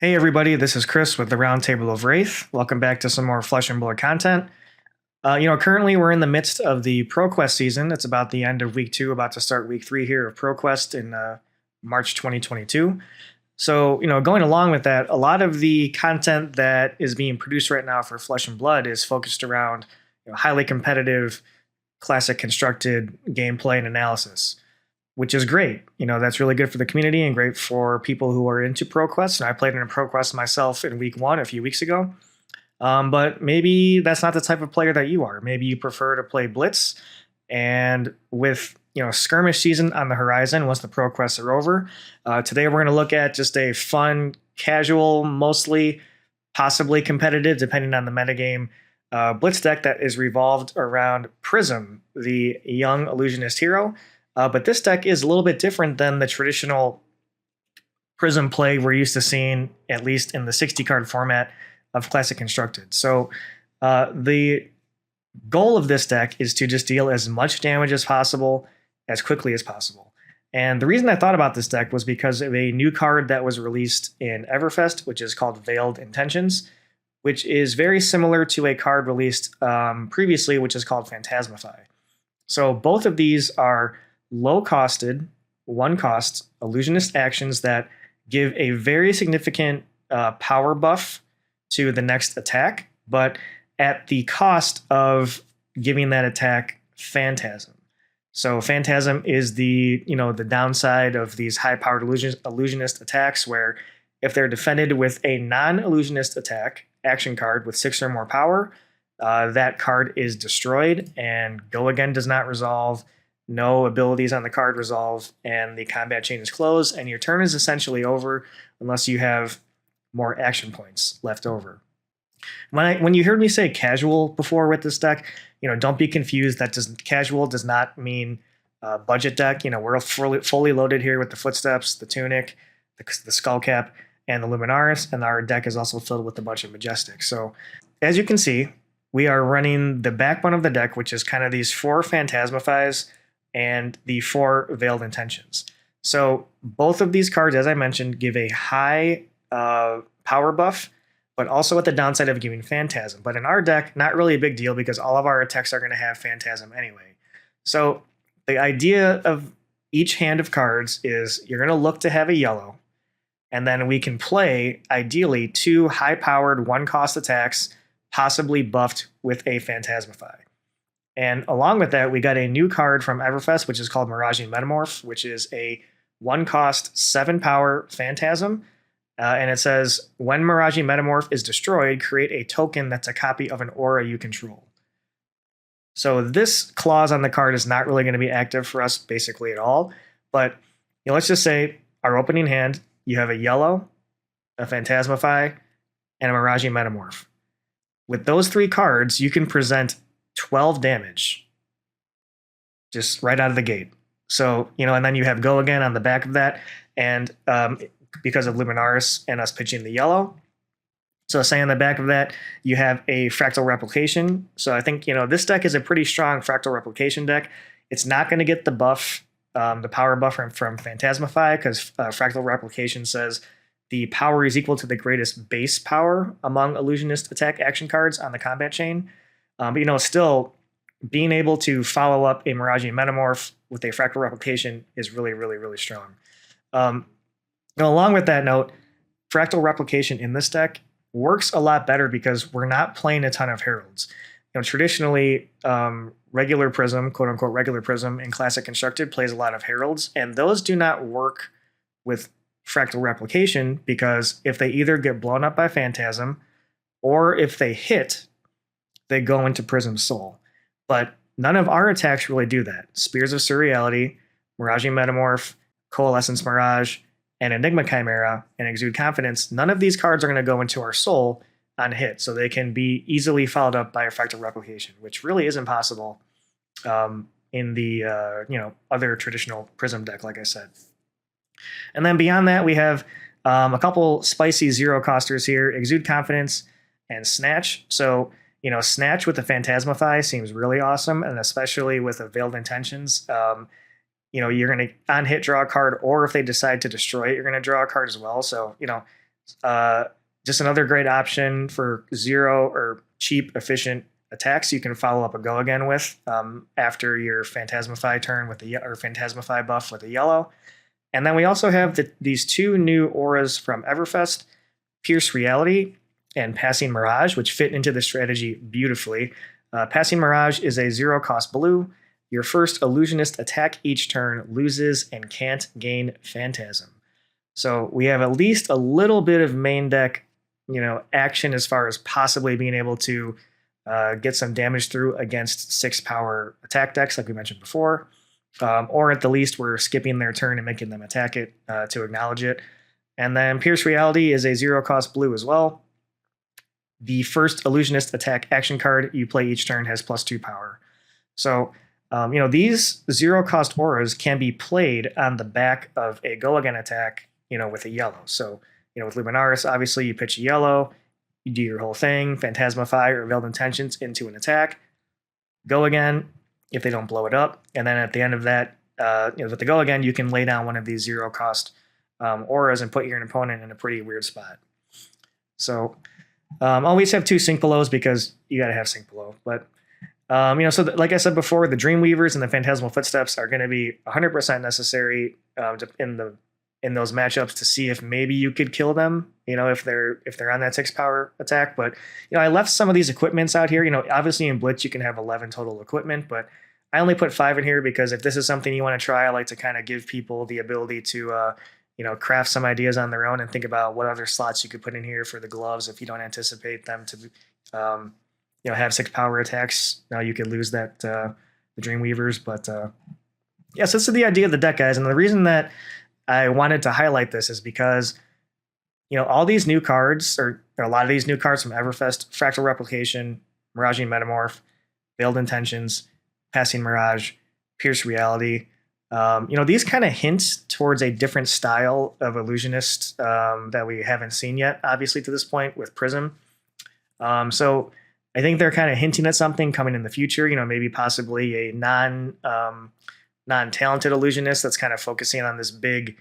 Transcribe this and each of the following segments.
Hey everybody, this is Chris with the Roundtable of Wraith. Welcome back to some more Flesh and Blood content. Currently we're in the midst of the ProQuest season. It's about the end of week 2, about to start week 3 here of ProQuest in March 2022. So, going along with that, a lot of the content that is being produced right now for Flesh and Blood is focused around highly competitive, classic constructed gameplay and analysis, which is great. That's really good for the community and great for people who are into ProQuest. And I played in a ProQuest myself in week 1 a few weeks ago. But maybe that's not the type of player that you are. Maybe you prefer to play Blitz, and with skirmish season on the horizon once the ProQuests are over. Today we're going to look at just a fun, casual, mostly possibly competitive, depending on the metagame, Blitz deck that is revolved around Prism, the young illusionist hero. But this deck is a little bit different than the traditional Prism play we're used to seeing, at least in the 60 card format of Classic Constructed. So the goal of this deck is to just deal as much damage as possible, as quickly as possible. And the reason I thought about this deck was because of a new card that was released in Everfest, which is called Veiled Intentions, which is very similar to a card released previously, which is called Phantasmify. So both of these are low-costed, one-cost illusionist actions that give a very significant power buff to the next attack, but at the cost of giving that attack phantasm. So phantasm is the downside of these high-powered illusionist attacks, where if they're defended with a non-illusionist attack action card with 6 or more power, that card is destroyed, and Go Again does not resolve. No abilities on the card resolve, and the combat chain is closed, and your turn is essentially over unless you have more action points left over. When you heard me say casual before with this deck, don't be confused. Casual does not mean budget deck. We're fully loaded here with the Footsteps, the Tunic, the Skullcap, and the Luminaris, and our deck is also filled with a bunch of Majestics. So as you can see, we are running the backbone of the deck, which is kind of these 4 Phantasmifies and the 4 Veiled Intentions. So both of these cards, as I mentioned, give a high power buff, but also at the downside of giving Phantasm. But in our deck, not really a big deal because all of our attacks are going to have Phantasm anyway. So the idea of each hand of cards is you're going to look to have a yellow, and then we can play, ideally, 2 high-powered one-cost attacks, possibly buffed with a Phantasmify. And along with that, we got a new card from Everfest, which is called Miraging Metamorph, which is a 1-cost 7-power Phantasm. And it says, when Miraging Metamorph is destroyed, create a token that's a copy of an aura you control. So this clause on the card is not really going to be active for us basically at all. But let's just say our opening hand, you have a yellow, a Phantasmify, and a Miraging Metamorph. With those 3 cards, you can present 12 damage just right out of the gate. So, and then you have Go Again on the back of that. And because of Luminaris and us pitching the yellow. So say on the back of that, you have a Fractal Replication. So I think, this deck is a pretty strong Fractal Replication deck. It's not going to get the buff, the power buff from Phantasmify, because Fractal Replication says the power is equal to the greatest base power among illusionist attack action cards on the combat chain. But still being able to follow up a Miraging Metamorph with a Fractal Replication is really, really, really strong. Along with that note, Fractal Replication in this deck works a lot better because we're not playing a ton of Heralds. Traditionally, regular Prism, quote unquote regular Prism in Classic Constructed plays a lot of Heralds, and those do not work with Fractal Replication because if they either get blown up by Phantasm or if they hit, they go into Prism's Soul. But none of our attacks really do that. Spears of Surreality, Miraging Metamorph, Coalescence Mirage, and Enigma Chimera, and Exude Confidence, none of these cards are going to go into our Soul on hit, so they can be easily followed up by a Fractal Replication, which really isn't possible in the other traditional Prism deck, like I said. And then beyond that, we have a couple spicy 0-costers here, Exude Confidence and Snatch. So Snatch with the Phantasmify seems really awesome, and especially with a Veiled Intentions. You're going to on hit draw a card, or if they decide to destroy it, you're going to draw a card as well. So, Just another great option for 0 or cheap, efficient attacks you can follow up a go again with after your Phantasmify turn with the or Phantasmify buff with a yellow. And then we also have these 2 new auras from Everfest, Pierce Reality and Passing Mirage, which fit into the strategy beautifully. Passing Mirage is a 0 cost blue. Your first illusionist attack each turn loses and can't gain Phantasm. So we have at least a little bit of main deck, action as far as possibly being able to get some damage through against 6 power attack decks, like we mentioned before. Or at the least, we're skipping their turn and making them attack it to acknowledge it. And then Pierce Reality is a 0 cost blue as well. The first illusionist attack action card you play each turn has +2 power. So, these 0 cost auras can be played on the back of a go again attack, with a yellow. So, with Luminaris, obviously you pitch a yellow, you do your whole thing, Phantasmify or Veiled Intentions into an attack, go again if they don't blow it up, and then at the end of that, with the go again, you can lay down one of these 0 cost auras and put your opponent in a pretty weird spot. So always have 2 sync belows because you got to have sync below. But like I said before, the Dreamweavers and the Phantasmal Footsteps are going to be 100% necessary in those matchups to see if maybe you could kill them, if they're on that 6 power attack. But I left some of these equipments out here. Obviously in Blitz you can have 11 total equipment, but I only put 5 in here because if this is something you want to try, I like to kind of give people the ability to craft some ideas on their own and think about what other slots you could put in here for the gloves if you don't anticipate them to have 6 power attacks. Now you could lose that the Dreamweavers, but so this is the idea of the deck, guys. And the reason that I wanted to highlight this is because all these new cards, or a lot of these new cards from Everfest, Fractal Replication, Miraging Metamorph, Veiled Intentions, Passing Mirage, Pierce Reality, these kind of hint towards a different style of illusionist that we haven't seen yet, obviously, to this point with Prism. So I think they're kind of hinting at something coming in the future, maybe possibly a non-talented illusionist that's kind of focusing on this big,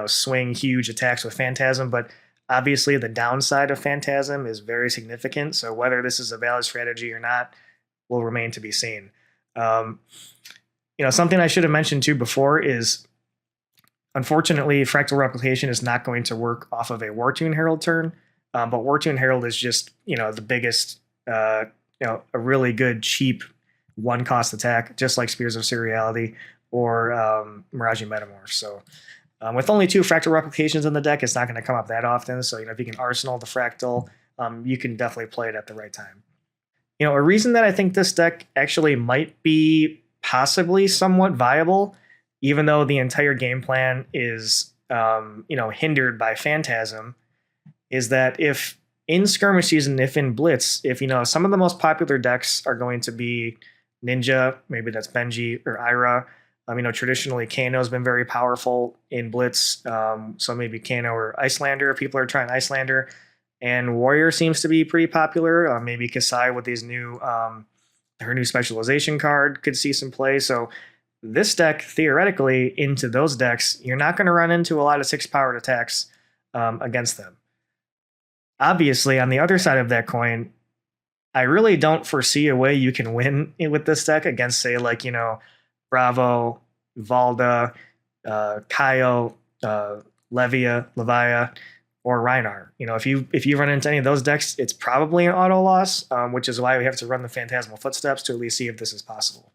swing huge attacks with Phantasm. But obviously the downside of Phantasm is very significant. So whether this is a valid strategy or not will remain to be seen. Something I should have mentioned too before is, unfortunately, Fractal Replication is not going to work off of a Wartune Herald turn. But Wartune Herald is just, the biggest, a really good, cheap 1 cost attack, just like Spears of Seriality or Miraging Metamorph. So with only 2 Fractal Replications in the deck, it's not going to come up that often. So, if you can arsenal the Fractal, you can definitely play it at the right time. A reason that I think this deck actually might be possibly somewhat viable, even though the entire game plan is, hindered by Phantasm, is that if in Skirmish Season, if in Blitz, if, some of the most popular decks are going to be Ninja, maybe that's Benji or Ira. Traditionally Kano's been very powerful in Blitz, so maybe Kano or Icelander. People are trying Icelander, and Warrior seems to be pretty popular. Maybe Kasai with these her new specialization card could see some play. So this deck, theoretically, into those decks, you're not going to run into a lot of 6-powered attacks against them. Obviously, on the other side of that coin, I really don't foresee a way you can win with this deck against, say, like, Bravo, Valda, Kaio, Levia, or Rhinar. If you run into any of those decks, it's probably an auto loss, which is why we have to run the Phantasmal Footsteps to at least see if this is possible.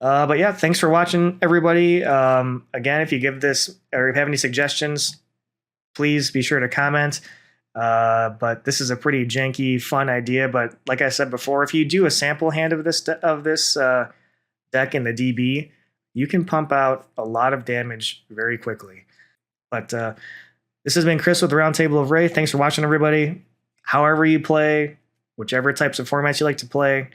But yeah, thanks for watching, everybody. Again, if you give this or if you have any suggestions, please be sure to comment. But this is a pretty janky, fun idea. But like I said before, if you do a sample hand of this deck in the DB, you can pump out a lot of damage very quickly. But this has been Chris with the Roundtable of Wraith. Thanks for watching, everybody. However you play, whichever types of formats you like to play,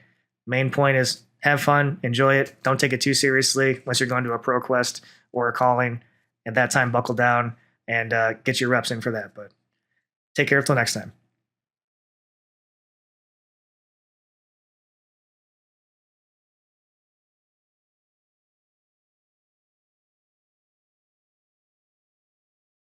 main point is have fun, enjoy it. Don't take it too seriously unless you're going to a pro quest or a calling. At that time, buckle down and get your reps in for that. But take care until next time.